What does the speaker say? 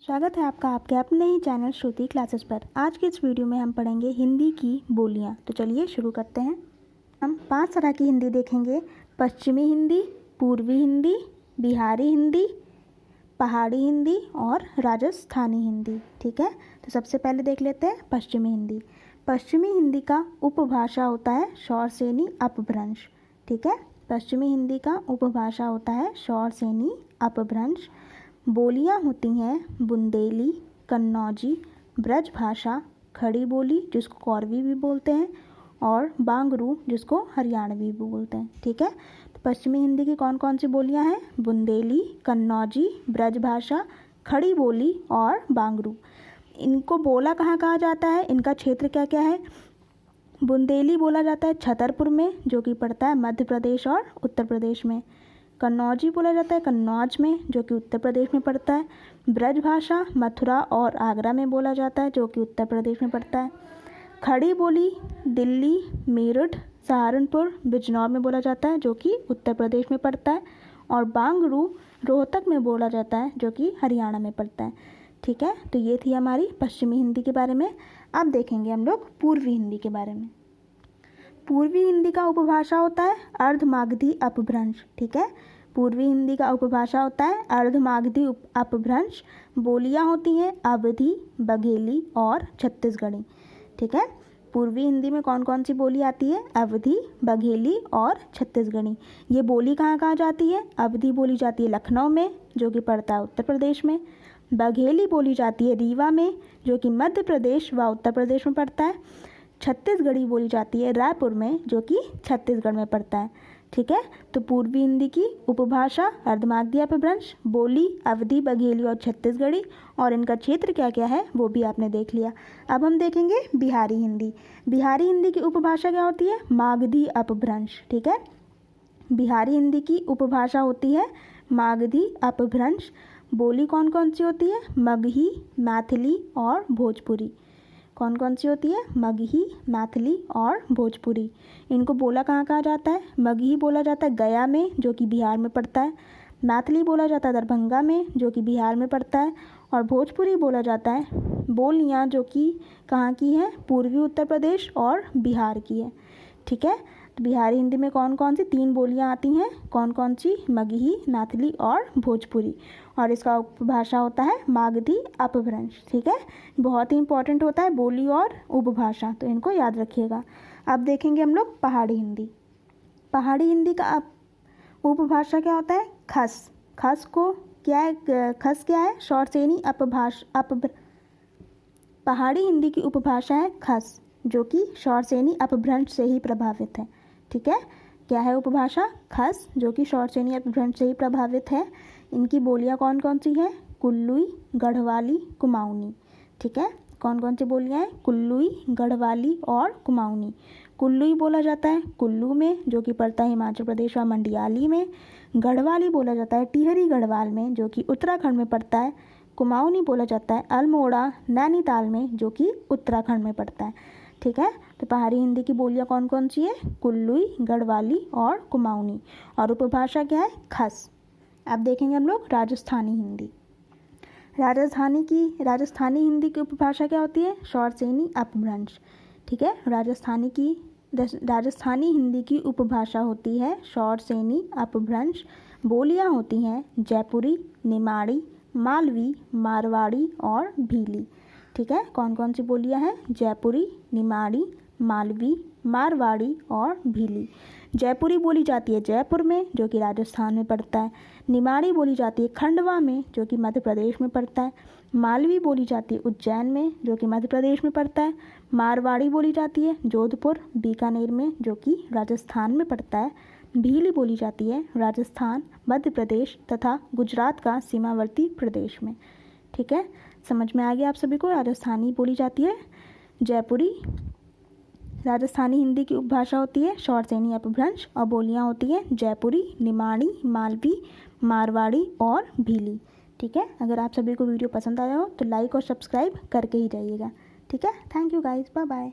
स्वागत है आपका आपके अपने ही चैनल श्रुति क्लासेस पर। आज के इस वीडियो में हम पढ़ेंगे हिंदी की बोलियां। तो चलिए शुरू करते हैं। हम 5 तरह की हिंदी देखेंगे। पश्चिमी हिंदी, पूर्वी हिंदी, बिहारी हिंदी, पहाड़ी हिंदी और राजस्थानी हिंदी। ठीक है, तो सबसे पहले देख लेते हैं पश्चिमी हिंदी। पश्चिमी हिंदी का उपभाषा होता है शौर सेनी अपभ्रंश। ठीक है, पश्चिमी हिंदी का उपभाषा होता है शौर सेनी अपभ्रंश। बोलियां होती हैं बुंदेली, कन्नौजी, ब्रजभाषा, खड़ी बोली जिसको कौरवी भी बोलते हैं और बांगरू जिसको हरियाणवी भी बोलते हैं। ठीक है, तो पश्चिमी हिंदी की कौन कौन सी बोलियां हैं? बुंदेली, कन्नौजी, ब्रजभाषा, खड़ी बोली और बांगरू। इनको बोला कहाँ कहा जाता है? इनका क्षेत्र क्या क्या है? बुंदेली बोला जाता है छतरपुर में, जो कि पड़ता है मध्य प्रदेश और उत्तर प्रदेश में। कन्नौजी बोला जाता है कन्नौज में, जो कि उत्तर प्रदेश में पड़ता है। ब्रजभाषा मथुरा और आगरा में बोला जाता है, जो कि उत्तर प्रदेश में पड़ता है। खड़ी बोली दिल्ली, मेरठ, सहारनपुर, बिजनौर में बोला जाता है, जो कि उत्तर प्रदेश में पड़ता है। और बांगरू रोहतक में बोला जाता है, जो कि हरियाणा में पड़ता है। ठीक है, तो ये थी हमारी पश्चिमी हिंदी के बारे में। अब देखेंगे हम लोग पूर्वी हिंदी के बारे में। पूर्वी हिंदी का उपभाषा होता है अर्धमागधी अपभ्रंश। ठीक है, पूर्वी हिंदी का उपभाषा होता है अर्धमागधी अपभ्रंश। बोलियां होती हैं अवधी, बघेली और छत्तीसगढ़ी। ठीक है, पूर्वी हिंदी में कौन कौन सी बोली आती है? अवधी, बघेली और छत्तीसगढ़ी। ये बोली कहाँ कहाँ जाती है? अवधी बोली जाती है लखनऊ में, जो कि पड़ता है उत्तर प्रदेश में। बघेली बोली जाती है रीवा में, जो कि मध्य प्रदेश व उत्तर प्रदेश में पड़ता है। छत्तीसगढ़ी बोली जाती है रायपुर में, जो कि छत्तीसगढ़ में पड़ता है। ठीक है, तो पूर्वी हिंदी की उपभाषा अर्धमागधी अपभ्रंश, बोली अवधी, बघेली और छत्तीसगढ़ी, और इनका क्षेत्र क्या क्या है वो भी आपने देख लिया। अब हम देखेंगे बिहारी हिंदी। बिहारी हिंदी की उपभाषा क्या होती है? मागधी अपभ्रंश। ठीक है, बिहारी हिंदी की उपभाषा होती है मागधी अपभ्रंश। बोली कौन कौन सी होती है? मगही, मैथिली और भोजपुरी। कौन कौन सी होती है? मगही, मैथिली और भोजपुरी। इनको बोला कहाँ कहा जाता है? मगही बोला जाता है गया में, जो कि बिहार में पड़ता है। मैथिली बोला जाता है दरभंगा में, जो कि बिहार में पड़ता है। और भोजपुरी बोला जाता है बोलियाँ जो कि कहाँ की हैं? पूर्वी उत्तर प्रदेश और बिहार की है। ठीक है, तो बिहारी हिंदी में कौन कौन सी 3 बोलियाँ आती हैं? कौन कौन सी? मगही, मैथिली और भोजपुरी। और इसका उपभाषा होता है मागधी अपभ्रंश। ठीक है, बहुत ही इंपॉर्टेंट होता है बोली और उपभाषा, तो इनको याद रखिएगा। अब देखेंगे हम लोग पहाड़ी हिंदी। पहाड़ी हिंदी का उपभाषा क्या होता है? खस। खस को क्या है? खस क्या है? शौर सेनी पहाड़ी हिंदी की उपभाषा है खस, जो कि शौर सेनी अपभ्रंश से ही प्रभावित है। ठीक है, क्या है उपभाषा? खस, जो कि शौर सेनी अपभ्रंश से ही प्रभावित है। इनकी बोलियां कौन कौन सी हैं? कुल्लुई, गढ़वाली, कुमाऊनी। ठीक है, कौन कौन सी बोलियां हैं? कुल्लुई, गढ़वाली और कुमाऊनी। कुल्लुई बोला जाता है कुल्लू में, जो कि पड़ता है हिमाचल प्रदेश और मंडियाली में। गढ़वाली बोला जाता है टिहरी गढ़वाल में, जो कि उत्तराखंड में पड़ता है। कुमाऊनी बोला जाता है अल्मोड़ा, नैनीताल में, जो कि उत्तराखंड में पड़ता है। ठीक है, तो पहाड़ी हिंदी की बोलियां कौन कौन सी है? कुल्लुई, गढ़वाली और कुमाऊनी। और उपभाषा क्या है? खस। अब देखेंगे हम लोग राजस्थानी हिंदी। राजस्थानी हिंदी की उपभाषा क्या होती है? शौर सेनी अपभ्रंश। ठीक है, राजस्थानी हिंदी की उपभाषा होती है शौर सेनी अपभ्रंश। बोलियां होती हैं जयपुरी, निमाड़ी, मालवी, मारवाड़ी और भीली। ठीक है, कौन कौन सी बोलियां हैं? जयपुरी, निमाड़ी, मालवी, मारवाड़ी और भीली। जयपुरी बोली जाती है जयपुर में, जो कि राजस्थान में पड़ता है। निमाड़ी बोली जाती है खंडवा में, जो कि मध्य प्रदेश में पड़ता है। मालवी बोली जाती है उज्जैन में, जो कि मध्य प्रदेश में पड़ता है। मारवाड़ी बोली जाती है जोधपुर, बीकानेर में, जो कि राजस्थान में पड़ता है। भीली बोली जाती है राजस्थान, मध्य प्रदेश तथा गुजरात का सीमावर्ती प्रदेश में। ठीक है, समझ में आ गया आप सभी को? राजस्थानी बोली जाती है जयपुरी। राजस्थानी हिंदी की उपभाषा होती है शौर सेनी अपभ्रंश और बोलियां होती हैं जयपुरी, निमाड़ी, मालवी, मारवाड़ी और भीली। ठीक है, अगर आप सभी को वीडियो पसंद आया हो तो लाइक और सब्सक्राइब करके ही जाइएगा। ठीक है, thank you guys, bye bye.